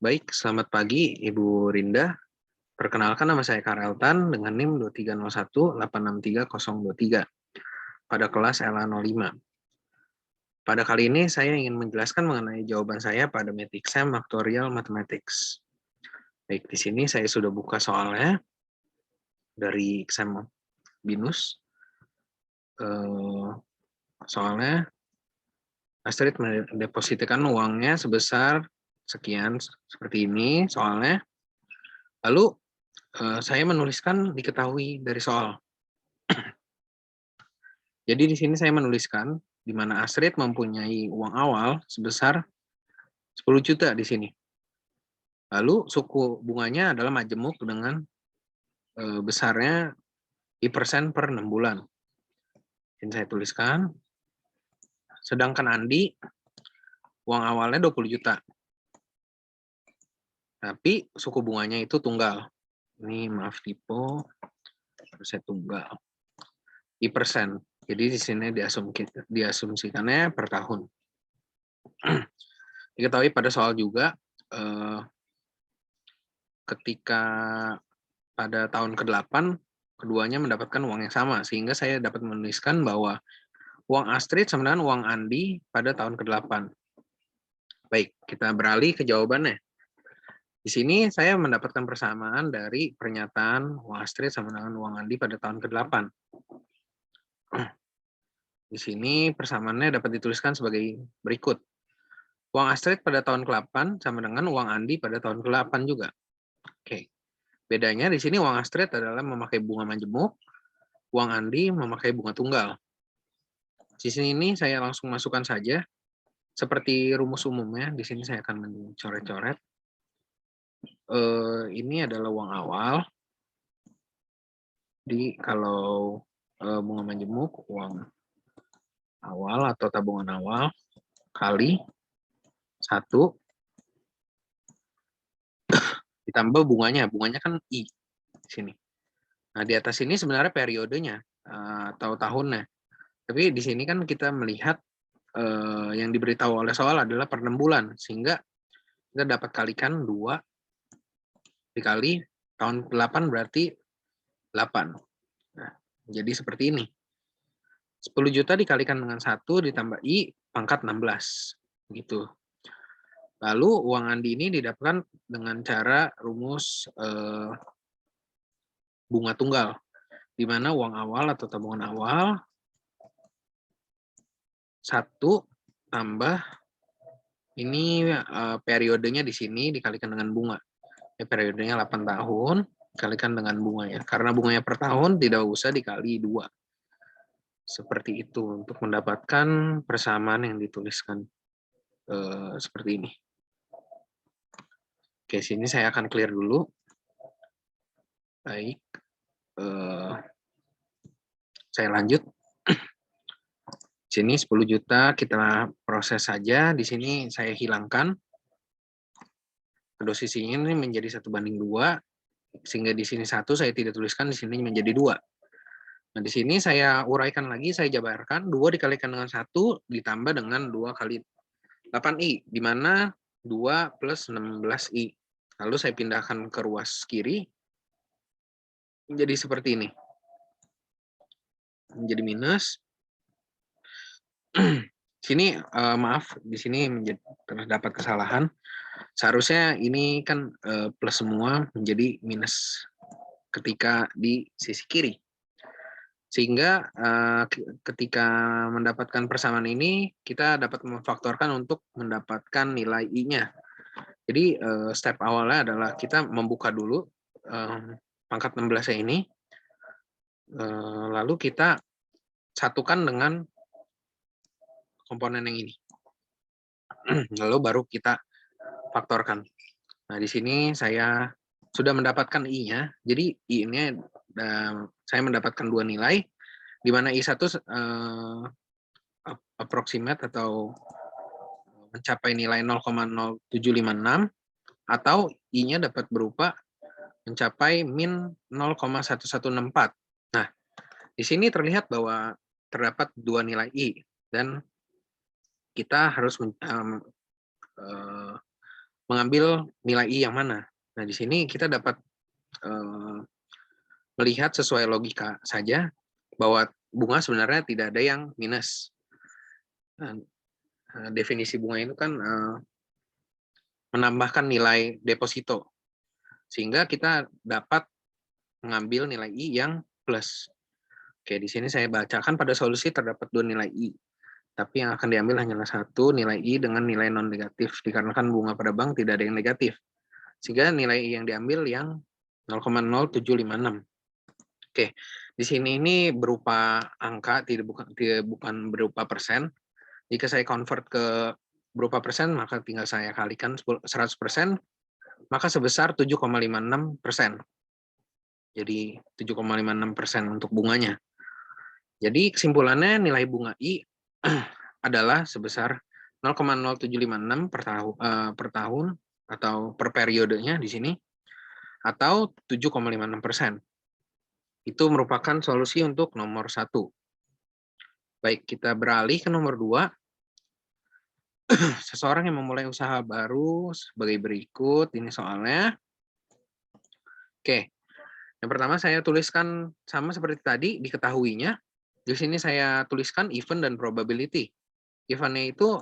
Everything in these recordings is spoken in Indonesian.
Baik, selamat pagi Ibu Rinda. Perkenalkan nama saya Kareltan dengan NIM 2301863023 pada kelas LA05. Pada kali ini saya ingin menjelaskan mengenai jawaban saya pada Math Exam Actuarial Mathematics. Baik, di sini saya sudah buka soalnya dari exam BINUS. Soalnya Astrid mendepositkan uangnya sebesar sekian, seperti ini soalnya. Lalu saya menuliskan diketahui dari soal. Jadi di sini saya menuliskan di mana Astrid mempunyai uang awal sebesar 10 juta di sini. Lalu suku bunganya adalah majemuk dengan besarnya I% per 6 bulan. Ini saya tuliskan. Sedangkan Andi uang awalnya 20 juta. Tapi suku bunganya itu tunggal. Ini maaf tipe, harus saya tunggal. I%. Jadi di sini diasumsikannya per tahun. Diketahui pada soal juga ketika pada tahun ke-8 keduanya mendapatkan uang yang sama, sehingga saya dapat menuliskan bahwa uang Astrid sama dengan uang Andi pada tahun ke-8. Baik, kita beralih ke jawabannya. Di sini saya mendapatkan persamaan dari pernyataan uang Astrid sama dengan uang Andi pada tahun ke-8. Di sini persamaannya dapat dituliskan sebagai berikut. Uang Astrid pada tahun ke-8 sama dengan uang Andi pada tahun ke-8 juga. Oke. Bedanya di sini uang Astrid adalah memakai bunga majemuk, uang Andi memakai bunga tunggal. Di sini saya langsung masukkan saja seperti rumus umumnya. Di sini saya akan mencoret-coret. Ini adalah uang awal. Kalau bunga majemuk, uang awal atau tabungan awal kali 1 ditambah bunganya. Bunganya kan I di sini. Nah, di atas ini sebenarnya periodenya atau tahunnya. Tapi di sini kan kita melihat yang diberitahu oleh soal adalah per 6 bulan. Sehingga kita dapat kalikan 2 dikali tahun 8 berarti 8. Nah, jadi seperti ini. 10 juta dikalikan dengan 1 ditambah I pangkat 16. Gitu. Lalu uang Andi ini didapatkan dengan cara rumus bunga tunggal. Di mana uang awal atau tabungan awal 1 tambah ini periodenya di sini dikalikan dengan bunga. Periodenya 8 tahun dikalikan dengan bunganya. Karena bunganya per tahun tidak usah dikali 2. Seperti itu untuk mendapatkan persamaan yang dituliskan seperti ini. Oke, sini saya akan clear dulu. Baik. Saya lanjut. Sini 10 juta kita proses saja. Di sini saya hilangkan. Kedua sisinya ini menjadi 1/2. Sehingga di sini 1 saya tidak tuliskan, di sini menjadi 2. Nah, di sini saya uraikan lagi, saya jabarkan 2 dikalikan dengan 1 ditambah dengan 2 kali 8I, di mana 2 plus 16I. Lalu saya pindahkan ke ruas kiri, menjadi seperti ini. Menjadi minus. Sini maaf, di sini terdapat kesalahan. Seharusnya ini kan plus semua menjadi minus ketika di sisi kiri. Sehingga ketika mendapatkan persamaan ini, kita dapat memfaktorkan untuk mendapatkan nilai I-nya. Jadi step awalnya adalah kita membuka dulu pangkat 16-nya ini, lalu kita satukan dengan komponen yang ini. Lalu baru kita faktorkan. Nah, di sini saya sudah mendapatkan I-nya. Jadi I-nya saya mendapatkan 2 nilai, di mana I1 approximate atau mencapai nilai 0,0756 atau I-nya dapat berupa mencapai min 0,1164. Nah, di sini terlihat bahwa terdapat 2 nilai I dan kita harus mengambil nilai I yang mana. Nah, di sini kita dapat melihat sesuai logika saja bahwa bunga sebenarnya tidak ada yang minus. Nah, definisi bunga itu kan menambahkan nilai deposito, sehingga kita dapat mengambil nilai I yang plus. Oke, di sini saya bacakan pada solusi terdapat 2 nilai I, tapi yang akan diambil hanyalah 1 nilai I dengan nilai non negatif, dikarenakan bunga pada bank tidak ada yang negatif, sehingga nilai I yang diambil yang 0,0756. Oke, di sini ini berupa angka, tidak bukan berupa persen. Jika saya convert ke berupa persen, maka tinggal saya kalikan 100%, maka sebesar 7,56%. Jadi 7,56% untuk bunganya. Jadi kesimpulannya nilai bunga I adalah sebesar 0,0756 per tahun atau per periodenya di sini, atau 7,56%. Itu merupakan solusi untuk nomor 1. Baik, kita beralih ke nomor 2. Seseorang yang memulai usaha baru sebagai berikut. Ini soalnya. Oke, yang pertama saya tuliskan sama seperti tadi, diketahuinya. Di sini saya tuliskan event dan probability. Eventnya itu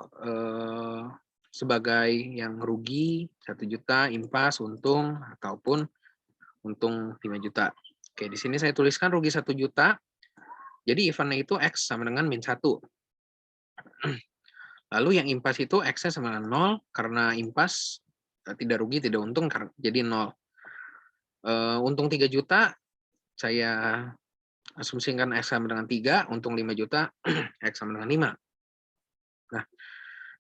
sebagai yang rugi 1 juta, impas, untung, ataupun untung 5 juta. Oke, di sini saya tuliskan rugi 1 juta. Jadi eventnya itu X sama dengan min 1. Lalu yang impas itu X-nya sama dengan 0, karena impas tidak rugi, tidak untung, jadi 0. Untung 3 juta, saya asumsikan X sama dengan 3, untung 5 juta, X sama dengan 5. Nah,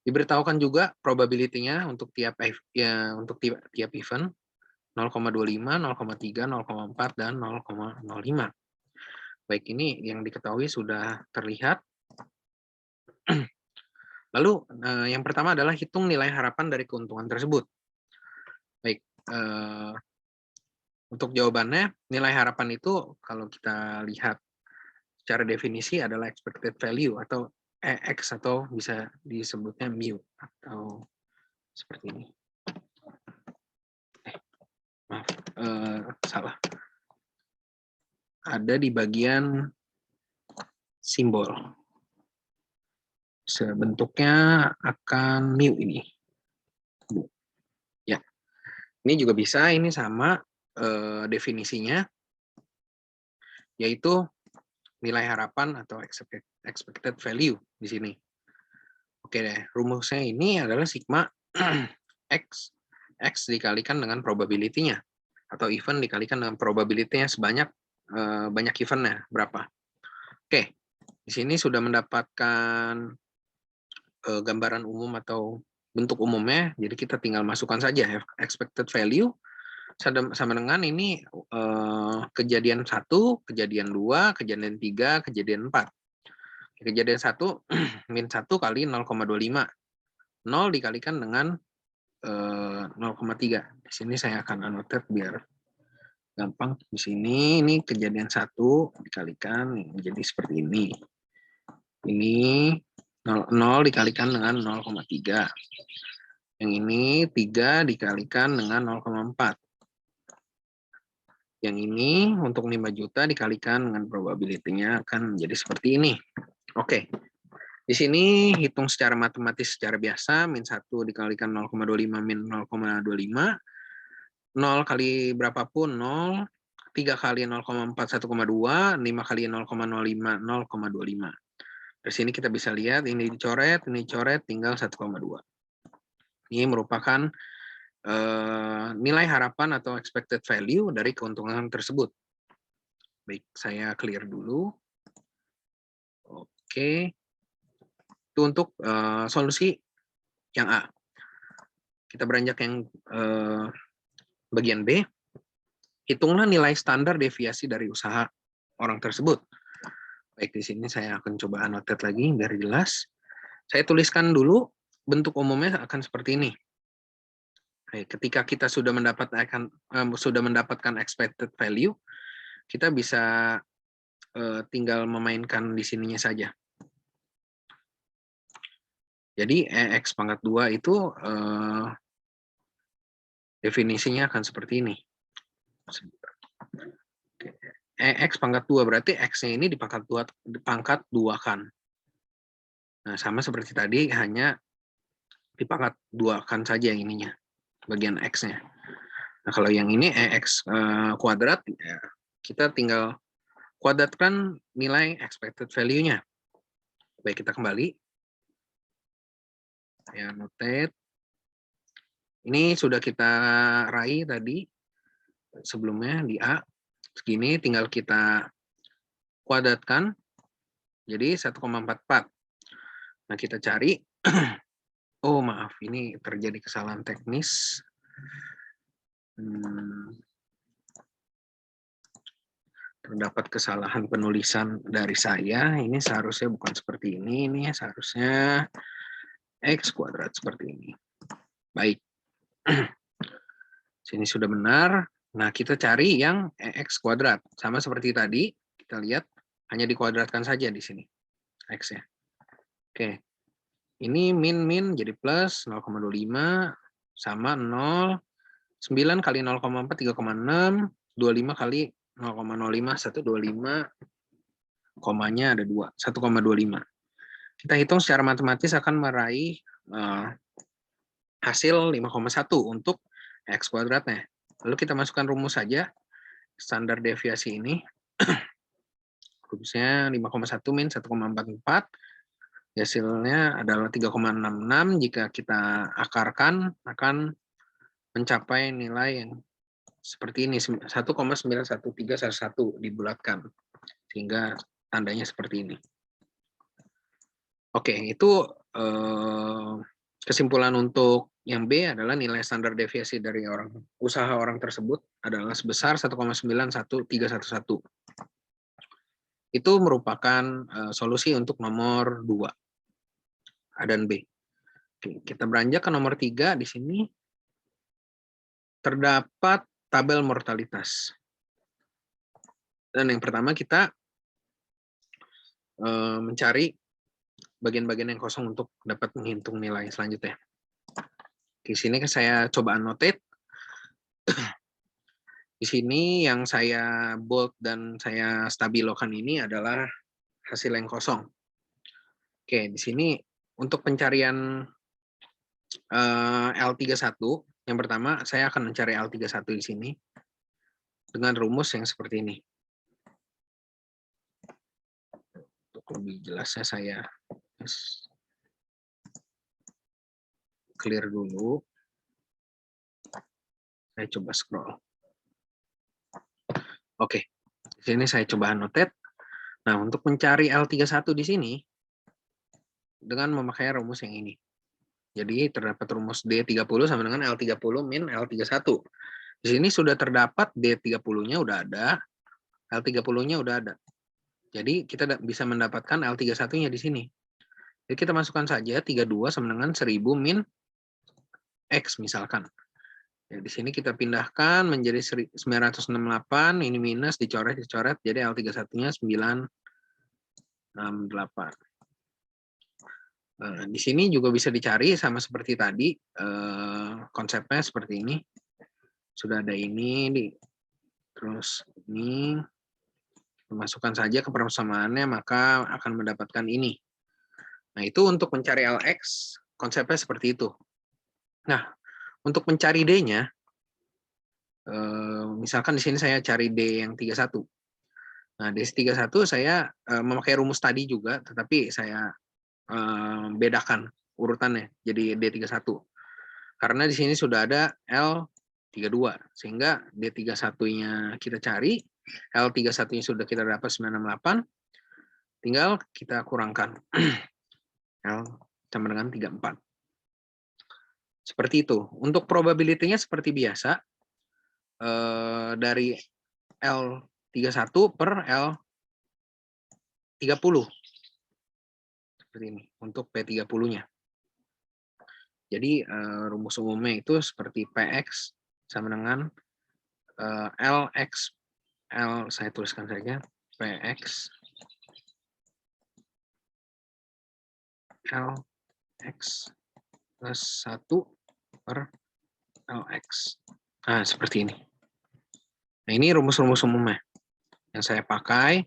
diberitahukan juga probability-nya untuk tiap event 0,25, 0,3, 0,4, dan 0,05. Baik, ini yang diketahui sudah terlihat. Lalu yang pertama adalah hitung nilai harapan dari keuntungan tersebut. Baik, untuk jawabannya, nilai harapan itu kalau kita lihat secara definisi adalah expected value atau EX, atau bisa disebutnya mu, atau seperti ini. Maaf, salah. Ada di bagian simbol. Sebentuknya akan mu ini. Ya, ini juga bisa, ini sama definisinya, yaitu nilai harapan atau expected value di sini. Oke deh, rumusnya ini adalah sigma X dikalikan dengan probability-nya, atau event dikalikan dengan probability-nya sebanyak banyak event-nya berapa. Oke, di sini sudah mendapatkan gambaran umum atau bentuk umumnya, jadi kita tinggal masukkan saja expected value sama dengan ini kejadian 1, kejadian 2, kejadian 3, kejadian 4. Kejadian 1, min 1 kali 0,25. 0 dikalikan dengan 0,3. Di sini saya akan annotate biar gampang. Di sini ini kejadian 1 dikalikan menjadi seperti ini. Ini 0 dikalikan dengan 0,3. Yang ini 3 dikalikan dengan 0,4. Yang ini untuk 5 juta dikalikan dengan probability-nya akan menjadi seperti ini. Oke. Di sini hitung secara matematis secara biasa, min 1 dikalikan 0,25 min 0,25. 0 kali berapapun 0, 3 kali 0,4 1,2, 5 kali 0,05 0,25. Dari sini kita bisa lihat ini dicoret, tinggal 1,2. Ini merupakan nilai harapan atau expected value dari keuntungan tersebut. Baik, saya clear dulu. Oke. Itu untuk solusi yang A. Kita beranjak yang bagian B. Hitunglah nilai standar deviasi dari usaha orang tersebut. Baik, di sini saya akan coba annotate lagi biar jelas. Saya tuliskan dulu, bentuk umumnya akan seperti ini. Ketika kita sudah mendapatkan expected value, kita bisa tinggal memainkan di sininya saja. Jadi EX pangkat 2 itu definisinya akan seperti ini. EX pangkat 2, berarti X-nya ini dipangkat 2 kan. Nah, sama seperti tadi, hanya dipangkat 2 kan saja yang ininya, bagian X-nya. Nah, kalau yang ini EX kuadrat, ya, kita tinggal kuadratkan nilai expected value-nya. Baik, kita kembali. Ya, notate. Ini sudah kita raih tadi sebelumnya di A. Segini tinggal kita kuadratkan jadi 1,44. Nah, kita cari. Oh, maaf, ini terjadi kesalahan teknis. Terdapat kesalahan penulisan dari saya. Ini seharusnya bukan seperti ini. Ini seharusnya X kuadrat seperti ini. Baik. Sini sudah benar. Nah, kita cari yang X kuadrat. Sama seperti tadi, kita lihat hanya dikuadratkan saja di sini. X-nya. Oke. Ini min jadi plus 0,25 sama 0. 9 kali 0,4, 3,6. 25 kali 0,05, 125. Komanya ada 2, 1,25. Kita hitung secara matematis akan meraih hasil 5,1 untuk X kuadratnya. Lalu kita masukkan rumus saja, standar deviasi ini. Rumusnya 5,1 min 1,44. Hasilnya adalah 3,66. Jika kita akarkan, akan mencapai nilai yang seperti ini, 1,91311 dibulatkan. Sehingga tandanya seperti ini. Oke, itu kesimpulan untuk yang B adalah nilai standar deviasi dari usaha orang tersebut adalah sebesar 1,91311. Itu merupakan solusi untuk nomor 2. A dan B. Oke, kita beranjak ke nomor 3. Di sini terdapat tabel mortalitas. Dan yang pertama kita mencari bagian-bagian yang kosong untuk dapat menghitung nilai selanjutnya. Di sini saya coba annotate. Di sini yang saya bold dan saya stabilokan ini adalah hasil yang kosong. Oke, di sini untuk pencarian L31, yang pertama saya akan mencari L31 di sini dengan rumus yang seperti ini. Untuk lebih jelasnya saya clear dulu. Saya coba scroll. Oke, di sini saya coba annotate. Nah, untuk mencari L31 di sini dengan memakai rumus yang ini. Jadi terdapat rumus D30 sama dengan L30 min L31. Di sini sudah terdapat D30-nya udah ada, L30-nya udah ada. Jadi kita bisa mendapatkan L31-nya di sini. Jadi kita masukkan saja 32 sama dengan 1000 min X misalkan. Ya, di sini kita pindahkan menjadi 968, ini minus, dicoret, jadi L31-nya 968. Di sini juga bisa dicari sama seperti tadi, konsepnya seperti ini. Sudah ada ini, terus ini, masukkan saja ke persamaannya, maka akan mendapatkan ini. Nah, itu untuk mencari LX, konsepnya seperti itu. Nah, untuk mencari D-nya, misalkan di sini saya cari D yang 31. Nah, D31 saya memakai rumus tadi juga, tetapi saya bedakan urutannya jadi D31. Karena di sini sudah ada L32, sehingga D31-nya kita cari, L31-nya sudah kita dapat 968, tinggal kita kurangkan L sama dengan 34. Seperti itu. Untuk probability-nya seperti biasa, dari L31 per L30. Seperti ini, untuk P30-nya. Jadi rumus umumnya itu seperti PX sama dengan LX. L saya tuliskan saja, PX LX plus 1 per LX. Nah, seperti ini. Nah, ini rumus-rumus umumnya yang saya pakai,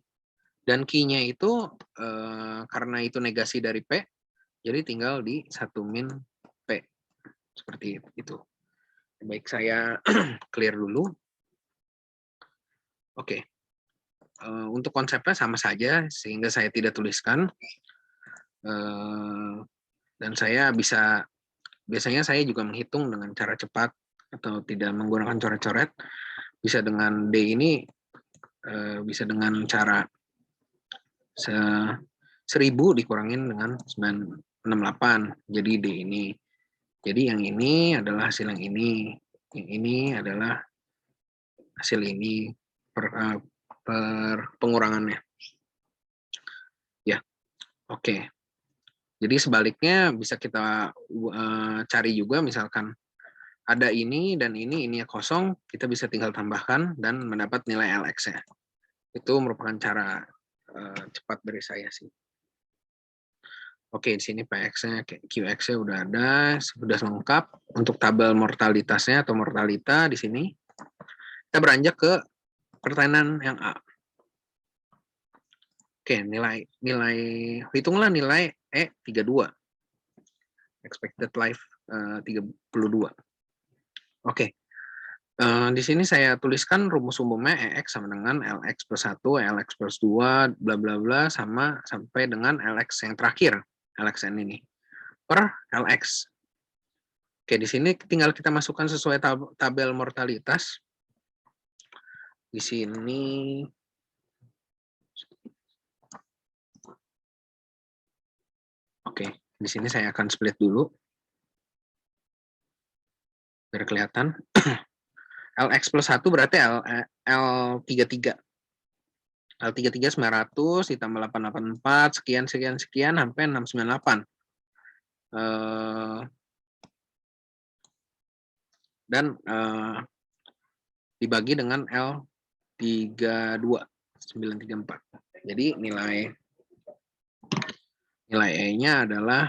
dan key-nya itu karena itu negasi dari P, jadi tinggal di 1 min P. Seperti itu. Baik, saya clear dulu. Oke. Untuk konsepnya sama saja, sehingga saya tidak tuliskan. Dan saya biasanya saya juga menghitung dengan cara cepat atau tidak menggunakan coret-coret. Bisa dengan D ini, bisa dengan cara 1000 dikurangin dengan 968. Jadi D ini. Jadi yang ini adalah hasil yang ini. Yang ini adalah hasil ini per pengurangannya. Ya, oke. Jadi sebaliknya bisa kita cari juga, misalkan ada ini dan ini kosong, kita bisa tinggal tambahkan dan mendapat nilai LX-nya. Itu merupakan cara cepat dari saya sih. Oke, di sini PX-nya, QX-nya udah ada, sudah lengkap. Untuk tabel mortalitasnya atau mortalita di sini, kita beranjak ke pertanyaan yang A. Oke, hitunglah nilai E32. Expected life 32. Oke. Di sini saya tuliskan rumus umumnya EX sama dengan LX plus 1, LX plus 2, bla bla bla, sampai dengan LX yang terakhir, LXN ini, per LX. Oke, di sini tinggal kita masukkan sesuai tabel mortalitas. Di sini oke, di sini saya akan split dulu biar kelihatan. LX plus 1 berarti L33. L33 900 ditambah 884 sekian sampai 698. Dan dibagi dengan L32 934. Jadi nilai E-nya adalah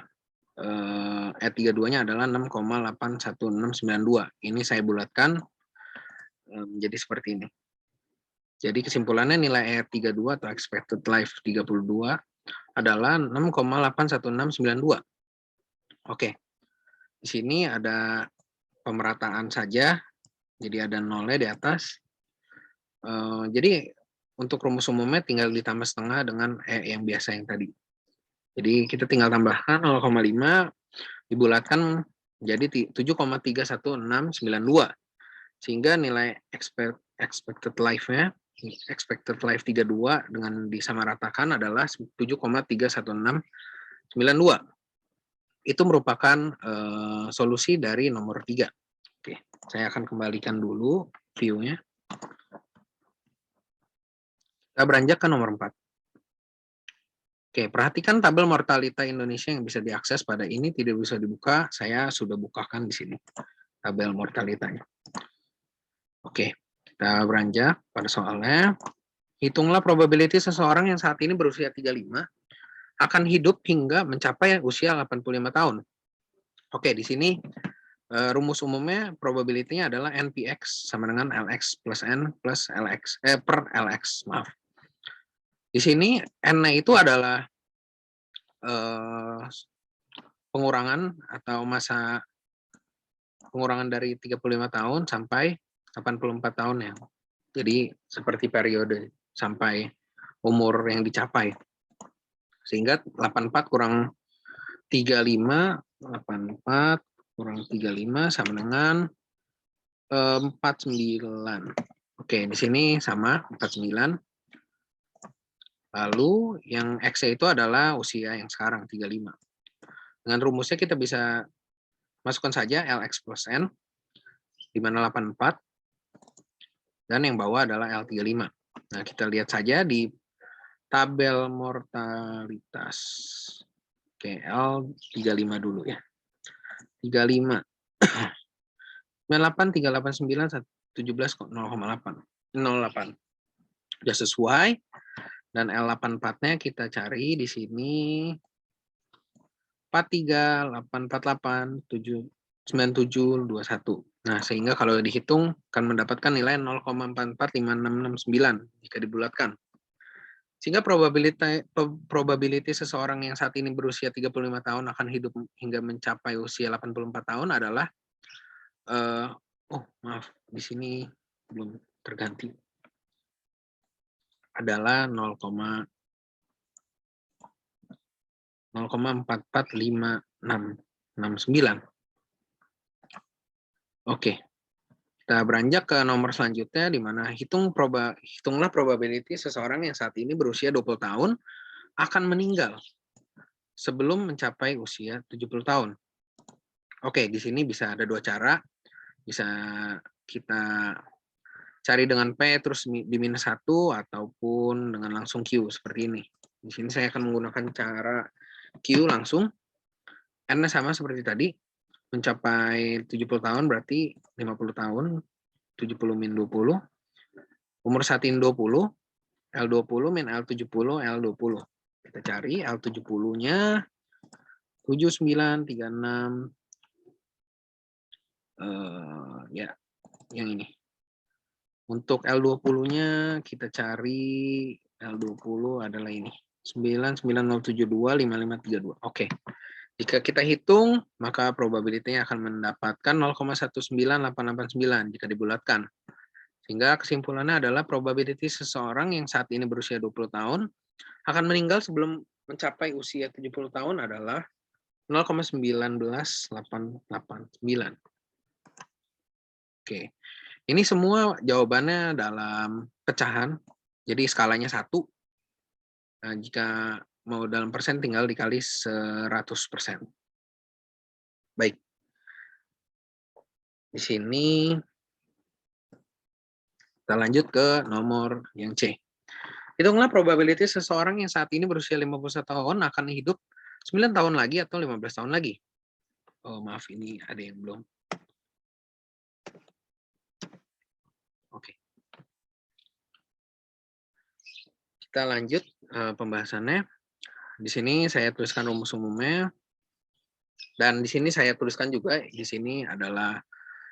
E32-nya adalah 6,81692. Ini saya bulatkan menjadi seperti ini. Jadi kesimpulannya nilai E32 atau expected life 32 adalah 6,81692. Oke. Di sini ada pemerataan saja. Jadi ada nolnya di atas. Jadi untuk rumus umumnya tinggal ditambah setengah dengan E yang biasa yang tadi. Jadi kita tinggal tambahkan 0,5 dibulatkan menjadi 7,31692. Sehingga nilai expected life-nya, expected life 32 dengan disamaratakan adalah 7,31692. Itu merupakan solusi dari nomor 3. Oke, saya akan kembalikan dulu view-nya. Kita beranjak ke nomor 4. Oke, perhatikan tabel mortalita Indonesia yang bisa diakses pada ini tidak bisa dibuka. Saya sudah bukakan di sini tabel mortalitanya. Oke, kita beranjak pada soalnya. Hitunglah probability seseorang yang saat ini berusia 35 akan hidup hingga mencapai usia 85 tahun. Oke, di sini rumus umumnya probability-nya adalah NPX sama dengan LX plus N plus LX per LX, maaf. Di sini N-nya itu adalah pengurangan atau masa pengurangan dari 35 tahun sampai 84 tahun ya. Jadi seperti periode sampai umur yang dicapai. Sehingga 84 kurang 35, 84 kurang 35 sama dengan 49. Oke, di sini sama 49. Lalu yang X itu adalah usia yang sekarang 35. Dengan rumusnya kita bisa masukkan saja LX plus N, di mana 84, dan yang bawah adalah L35. Nah, kita lihat saja di tabel mortalitas. Oke, L35 dulu ya. 35. 98, 389, 17,0,8. 08. Sudah sesuai. Dan L84-nya kita cari di sini 43, 848, 9721. Nah, sehingga kalau dihitung akan mendapatkan nilai 0,445669 jika dibulatkan. Sehingga probability seseorang yang saat ini berusia 35 tahun akan hidup hingga mencapai usia 84 tahun adalah maaf, di sini belum terganti. Adalah 0,445669. Oke. Kita beranjak ke nomor selanjutnya di mana hitunglah probability seseorang yang saat ini berusia 20 tahun akan meninggal sebelum mencapai usia 70 tahun. Oke, di sini bisa ada dua cara. Bisa kita cari dengan P terus di minus 1 ataupun dengan langsung Q seperti ini. Di sini saya akan menggunakan cara Q langsung. N-nya sama seperti tadi. Mencapai 70 tahun berarti 50 tahun, 70 min 20. Umur saat ini 20, L20 min L70, L20. Kita cari L70-nya 7936. Ya, yang ini. Untuk L20-nya kita cari L20 adalah ini. 990725532. Oke. Jika kita hitung, maka probability-nya akan mendapatkan 0,19889 jika dibulatkan. Sehingga kesimpulannya adalah probability seseorang yang saat ini berusia 20 tahun akan meninggal sebelum mencapai usia 70 tahun adalah 0,19889. Oke. Ini semua jawabannya dalam pecahan. Jadi skalanya 1. Nah, jika mau dalam persen tinggal dikali 100%. Baik. Di sini kita lanjut ke nomor yang C. Hitunglah probability seseorang yang saat ini berusia 51 tahun akan hidup 9 tahun lagi atau 15 tahun lagi. Oh, maaf, ini ada yang belum. Oke. Kita lanjut pembahasannya. Di sini saya tuliskan rumus umumnya. Dan di sini saya tuliskan juga, di sini adalah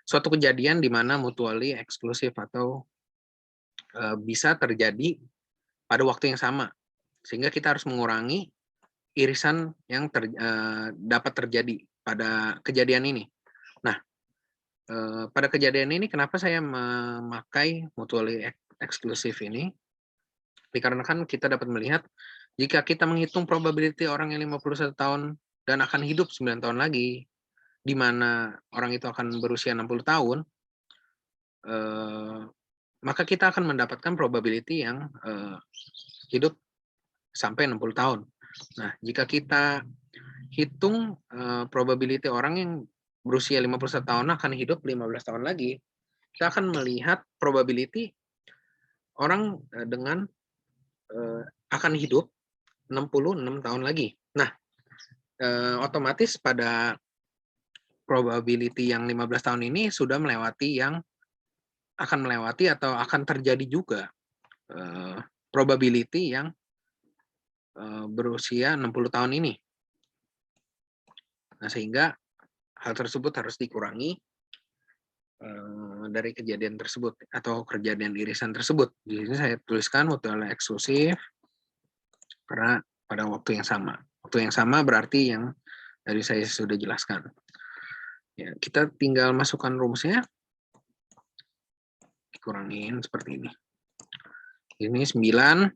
suatu kejadian di mana mutually eksklusif atau bisa terjadi pada waktu yang sama. Sehingga kita harus mengurangi irisan yang dapat terjadi pada kejadian ini. Nah, pada kejadian ini kenapa saya memakai mutually eksklusif ini? Dikarenakan kita dapat melihat jika kita menghitung probability orang yang 51 tahun dan akan hidup 9 tahun lagi, di mana orang itu akan berusia 60 tahun, maka kita akan mendapatkan probability yang hidup sampai 60 tahun. Nah, jika kita hitung probability orang yang berusia 51 tahun akan hidup 15 tahun lagi, kita akan melihat probability orang dengan akan hidup 66 tahun lagi. Nah, otomatis pada probability yang 15 tahun ini sudah melewati yang akan melewati atau akan terjadi juga probability yang berusia 60 tahun ini. Nah, sehingga hal tersebut harus dikurangi dari kejadian tersebut atau kejadian irisan tersebut. Di sini saya tuliskan mutually eksklusif karena pada waktu yang sama. Waktu yang sama berarti yang tadi saya sudah jelaskan. Ya, kita tinggal masukkan rumusnya. Dikurangin seperti ini. Ini 9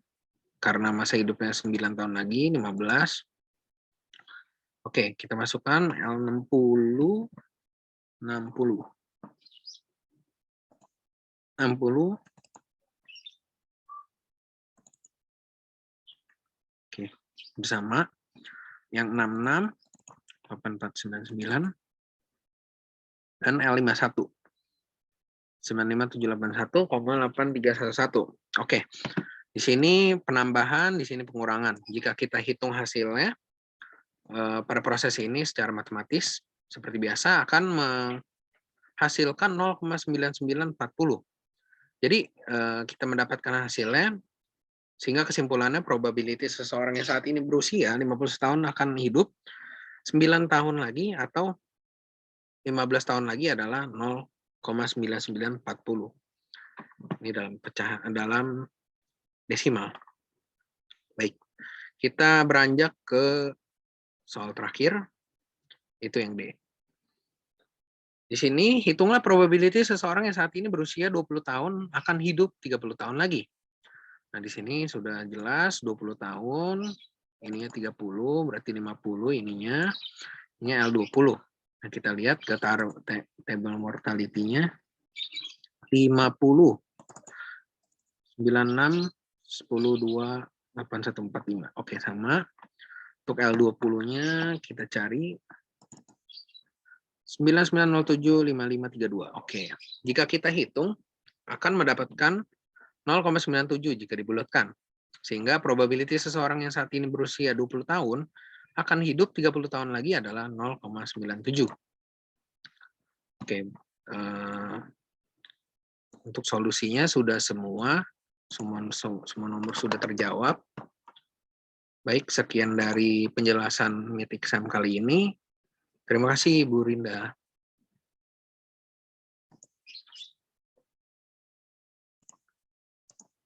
karena masa hidupnya 9 tahun lagi, 15. Oke, kita masukkan L60, 60. 60. Oke, bersama yang 66, 8499, dan L51. 95781,8311. Oke. Di sini penambahan, di sini pengurangan. Jika kita hitung hasilnya pada proses ini secara matematis seperti biasa akan menghasilkan 0,9940. Jadi kita mendapatkan hasilnya sehingga kesimpulannya probability seseorang yang saat ini berusia 50 tahun akan hidup 9 tahun lagi atau 15 tahun lagi adalah 0,9940. 0,9940. Ini dalam desimal. Baik, kita beranjak ke soal terakhir, itu yang D. Di sini hitunglah probability seseorang yang saat ini berusia 20 tahun akan hidup 30 tahun lagi. Nah, di sini sudah jelas 20 tahun, ininya 30, berarti 50 ininya, ini L20. Nah, kita lihat ke table mortality-nya. 50, 96, 10, 2, 8, 1, 4, 5. Oke, sama. Untuk L20-nya kita cari 99075532. Oke. Jika kita hitung akan mendapatkan 0,97 jika dibulatkan. Sehingga probability seseorang yang saat ini berusia 20 tahun akan hidup 30 tahun lagi adalah 0,97. Oke. Untuk solusinya sudah semua nomor sudah terjawab. Baik, sekian dari penjelasan meet exam kali ini. Terima kasih, Bu Rinda.